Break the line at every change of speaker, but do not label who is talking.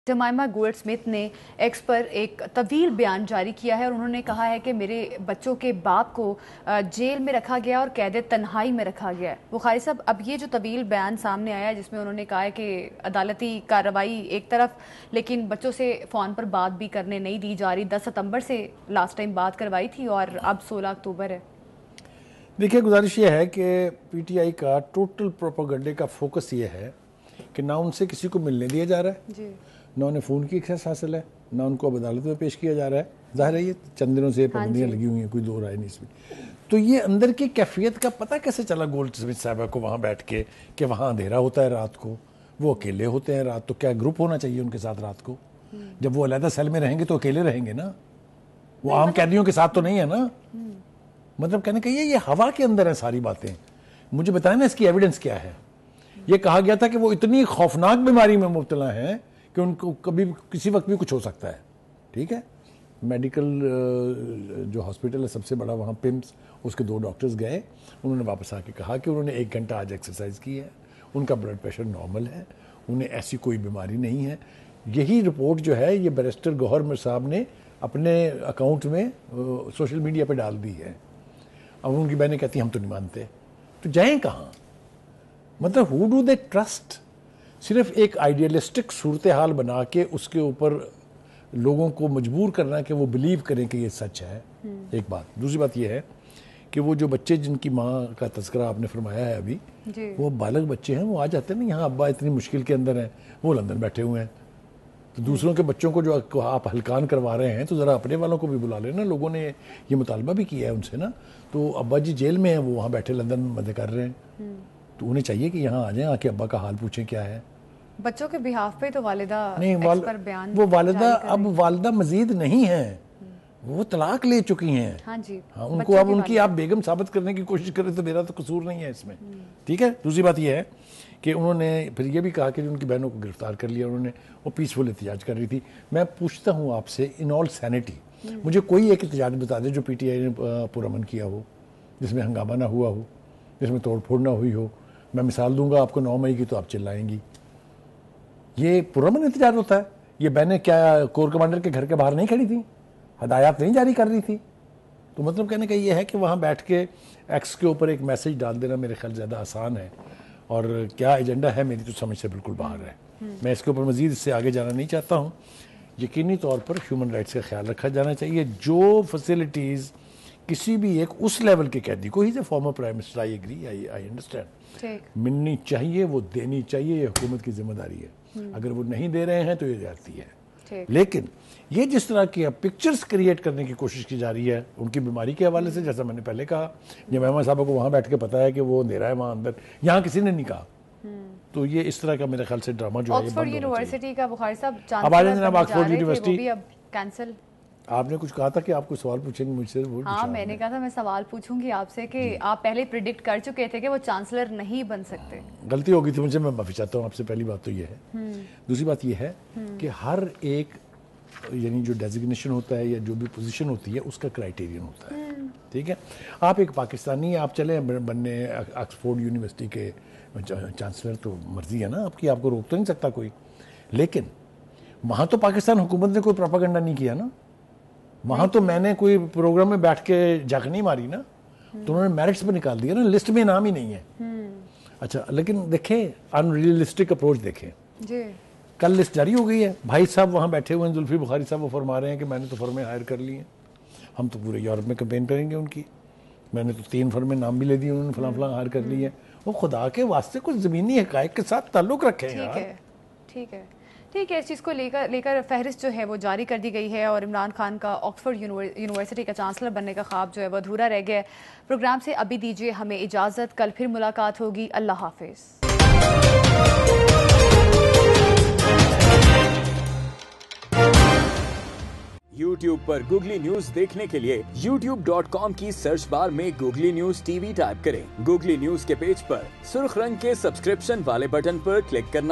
Jemima gold Smith نے x پر ایک طویل بیان جاری کیا ہے اور انہوں نے کہا ہے کہ میرے بچوں کے باپ کو جیل میں رکھا گیا اور قید تنہائی میں رکھا گیا ہے۔ بخاری صاحب، اب یہ جو طویل بیان سامنے آیا ہے جس میں انہوں نے کہا ہے کہ عدالتی کارروائی ایک طرف لیکن بچوں سے فون پر بات بھی کرنے نہیں دی جا رہی، 10 ستمبر سے لاسٹ ٹائم بات کروائی تھی اور اب 16 اکتوبر ہے۔
دیکھیے، گزارش یہ ہے کہ پی ٹی آئی کا ٹوٹل پروپیگنڈے کا فوکس یہ ہے کہ نہ ان سے کسی کو ملنے دیا جا رہا ہے،
جی،
نہ انہیں فون کی ایکسیس حاصل ہے، نہ ان کو اب عدالت میں پیش کیا جا رہا ہے۔ ظاہر ہے یہ چند دنوں سے پابندیاں لگی ہوئی ہیں، کوئی دو رائے نہیں اس میں۔ تو یہ اندر کی کیفیت کا پتہ کیسے چلا گولڈ سمتھ صاحبہ کو وہاں بیٹھ کے کہ وہاں اندھیرا ہوتا ہے رات کو، وہ اکیلے ہوتے ہیں رات، تو کیا گروپ ہونا چاہیے ان کے ساتھ رات کو؟ جب وہ علیحدہ سیل میں رہیں گے تو اکیلے رہیں گے نا، وہ عام قیدیوں کے ساتھ تو نہیں ہے نا۔ مطلب کہنے کا یہ ہوا کے اندر ہیں ساری باتیں۔ مجھے بتائیں نا اس کی ایویڈنس کیا ہے؟ یہ کہا گیا تھا کہ وہ اتنی خوفناک بیماری میں مبتلا ہیں کہ ان کو کبھی کسی وقت بھی کچھ ہو سکتا ہے، ٹھیک ہے؟ میڈیکل جو ہاسپٹل ہے سب سے بڑا وہاں پمس، اس کے 2 ڈاکٹرز گئے، انہوں نے واپس آ کے کہا کہ انہوں نے 1 گھنٹہ آج ایکسرسائز کی ہے، ان کا بلڈ پریشر نارمل ہے، انہیں ایسی کوئی بیماری نہیں ہے۔ یہی رپورٹ جو ہے یہ بیرسٹر گوہر میر صاحب نے اپنے اکاؤنٹ میں سوشل میڈیا پہ ڈال دی ہے۔ اب ان کی بہنیں کہتی ہیں ہم تو نہیں مانتے، تو جائیں کہاں؟ مطلب who do they trust؟ صرف ایک آئیڈیلسٹک صورتحال بنا کے اس کے اوپر لوگوں کو مجبور کرنا کہ وہ بلیو کریں کہ یہ سچ ہے، ایک بات۔ دوسری بات یہ ہے کہ وہ جو بچے جن کی ماں کا تذکرہ آپ نے فرمایا ہے ابھی، وہ بالغ بچے ہیں، وہ آ جاتے ہیں نا یہاں، ابا اتنی مشکل کے اندر ہیں، وہ لندن بیٹھے ہوئے ہیں، تو دوسروں کے بچوں کو جو آپ ہلکان کروا رہے ہیں تو ذرا اپنے والوں کو بھی بلا لینا۔ لوگوں نے یہ مطالبہ بھی کیا ہے ان سے نا، تو ابا جی جیل میں ہیں، وہ وہاں بیٹھے لندن میں مزے کر رہے ہیں، تو انہیں چاہیے کہ یہاں آ جائیں، آ کے ابا کا حال پوچھیں کیا ہے۔
بچوں کے بہاف پہ تو والدہ
نہیں،
ایکس پر بیان
وہ والدہ اب والدہ مزید نہیں ہیں، وہ طلاق لے چکی ہیں۔
ہاں جی،
ان کو اب ان کی آپ بیگم ثابت کرنے کی کوشش کریں تو میرا تو قصور نہیں ہے اس میں، ٹھیک ہے؟ دوسری بات یہ ہے کہ انہوں نے پھر یہ بھی کہا کہ ان کی بہنوں کو گرفتار کر لیا انہوں نے، وہ پیسفل احتجاج کر رہی تھی۔ میں پوچھتا ہوں آپ سے ان آل سینٹی، مجھے کوئی ایک احتجاج بتا دے جو پی ٹی آئی نے پرامن کیا ہو، جس میں ہنگامہ نہ ہوا ہو، جس میں توڑ پھوڑ نہ ہوئی ہو۔ میں مثال دوں گا آپ کو 9 مئی کی تو آپ چلائیں گی۔ یہ پرامن احتجاج ہوتا ہے؟ یہ بہنیں کیا کور کمانڈر کے گھر کے باہر نہیں کھڑی تھیں؟ ہدایات نہیں جاری کر رہی تھی؟ تو مطلب کہنے کا یہ ہے کہ وہاں بیٹھ کے ایکس کے اوپر ایک میسج ڈال دینا میرے خیال زیادہ آسان ہے، اور کیا ایجنڈا ہے میری تو سمجھ سے بالکل باہر ہے۔ میں اس کے اوپر مزید اس سے آگے جانا نہیں چاہتا ہوں۔ یقینی طور پر ہیومن رائٹس کا خیال رکھا جانا چاہیے۔ جو فیسلٹیز کسی بھی ایک اس لیول کے قیدی کو، ہی سے former prime minister, I agree, I understand, ملنی چاہیے، وہ دینی چاہیے، یہ حکومت کی ذمہ داری ہے۔ اگر وہ نہیں دے رہے ہیں تو یہ زیادتی ہے۔ لیکن یہ جس طرح کی پکچرز کریٹ کرنے کی کوشش کی جا رہی ہے ان کی بیماری کے حوالے سے، جیسا میں نے پہلے کہا، جمائمہ صاحبہ کو وہاں بیٹھ کے پتا ہے کہ وہ اندھیرا ہے وہاں اندر، یہاں کسی نے نہیں کہا، تو یہ اس طرح کا میرے خیال سے ڈرامہ جو ہے
آکسفورڈ یونیورسٹی کا بخاری صاحب
اب آ جائیں جناب، آکسفورڈ
وہ
یونیورسٹی
بھی اب کینسل۔
آپ نے کچھ کہا تھا کہ آپ کو سوال پوچھیں گے مجھ سے؟
ہاں، میں نے کہا تھا میں سوال پوچھوں گی آپ سے کہ آپ پہلے پریڈکٹ کر چکے تھے کہ وہ چانسلر نہیں بن سکتے۔
غلطی ہو گئی تھی مجھ سے، میں معافی چاہتا ہوں آپ سے۔ پہلی بات تو یہ ہے۔ دوسری بات یہ ہے کہ ہر ایک یعنی جو ڈیزگنیشن ہوتا ہے یا جو بھی پوزیشن ہوتی ہے اس کا کرائیٹیرین ہوتا ہے، ٹھیک ہے؟ آپ ایک پاکستانی آپ چلیں بننے آکسفورڈ یونیورسٹی کے چانسلر، تو مرضی ہے نا آپ کی، آپ کو روک تو نہیں سکتا کوئی، لیکن وہاں تو پاکستان حکومت نے کوئی پروپیگنڈا نہیں کیا نا، وہاں تو میں نے کوئی پروگرام میں بیٹھ کے جھک نہیں ماری نا، تو انہوں نے میرٹس پہ نکال دیا نا، لسٹ میں نام ہی نہیں ہے۔ اچھا، لیکن دیکھیں ان ریئلسٹک اپروچ دیکھیں، کل لسٹ جاری ہو گئی ہے، بھائی صاحب وہاں بیٹھے ہوئے ہیں، زلفی بخاری صاحب، وہ فرما رہے ہیں کہ میں نے تو فرمیں ہائر کر لی ہیں، ہم تو پورے یورپ میں کمپین کریں گے ان کی، میں نے تو 3 فرمیں نام بھی لے دی، انہوں نے فلاں فلاں ہائر کر لی ہے۔ وہ خدا کے واسطے کچھ زمینی حقائق کے ساتھ تعلق رکھیں یار۔
ٹھیک ہے، اس چیز کو لے کر فہرست جو ہے وہ جاری کر دی گئی ہے، اور عمران خان کا آکسفورڈ یونیورسٹی کا چانسلر بننے کا خواب جو ہے وہ ادھورا رہ گیا ہے۔ پروگرام سے ابھی دیجیے ہمیں اجازت، کل پھر ملاقات ہوگی، اللہ حافظ۔
یوٹیوب پر گوگلی نیوز دیکھنے کے لیے youtube.com کی سرچ بار میں googly news T V type کریں۔ گوگلی نیوز کے پیج پر سرخ رنگ کے سبسکرپشن والے بٹن پر کلک کرنا